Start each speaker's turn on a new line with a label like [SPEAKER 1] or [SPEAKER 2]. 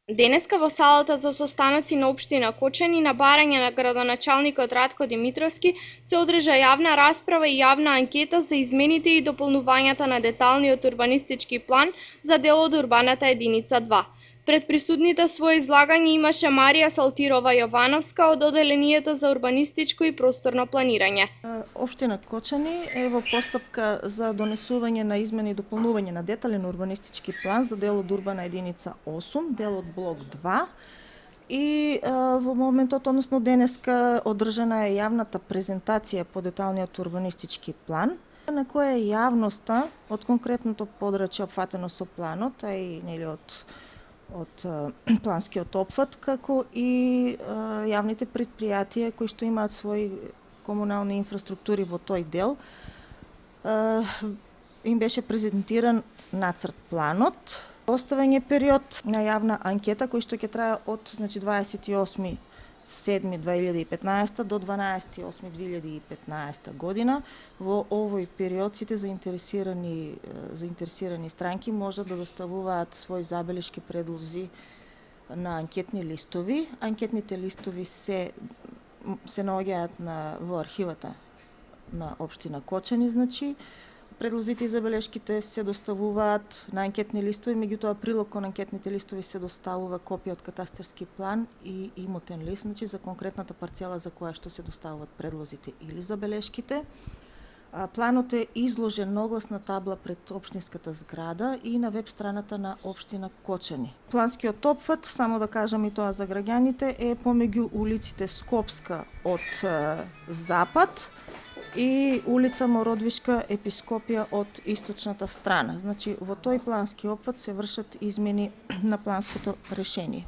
[SPEAKER 1] Денеска во салата за состаноци на општина Кочани на барање на градоначалникот Радко Димитровски се одржа јавна расправа и јавна анкета за измените и дополнувањата на деталниот урбанистички план за дел од урбаната единица 2. Пред присутните свое излагање имаше Марија Салтирова Јовановска од Оделението за урбанистичко и просторно планирање.
[SPEAKER 2] Општина Кочани е во постапка за донесување на измени и дополнување на детален урбанистички план за дел од урбана единица 8, дел од блок 2. И во моментот, односно денеска, одржана е јавната презентација по деталниот урбанистички план, на која јавноста од конкретното подрачје опфатено со планот, а и нели од планскиот опфат, како и јавните предпријатија кои што имаат своји комунални инфраструктури во тој дел, им беше презентиран нацрт планот. Оставен е период на јавна анкета кој што ќе трае од 28.7.2015 до 12.8.2015 година. Во овој период сите заинтересирани странки можат да доставуваат своји забелешки, предлози на анкетни листови. Анкетните листови се наоѓаат во архивата на општина Кочани, значи предлозите и забелешките се доставуваат на анкетни листови, меѓутоа прилог кон анкетните листови се доставува копија од катастарски план и имотен лист, значи за конкретната парцела за која што се доставуваат предлозите или забелешките. Планот е изложен на огласна табла пред општинската зграда и на веб страната на општина Кочани. Планскиот опфат, само да кажам и тоа за граѓаните, е помеѓу улиците Скопска од запад и улица Мородвишка Епископија од источната страна. Значи, во тој плански опфат се вршат измени на планското решение.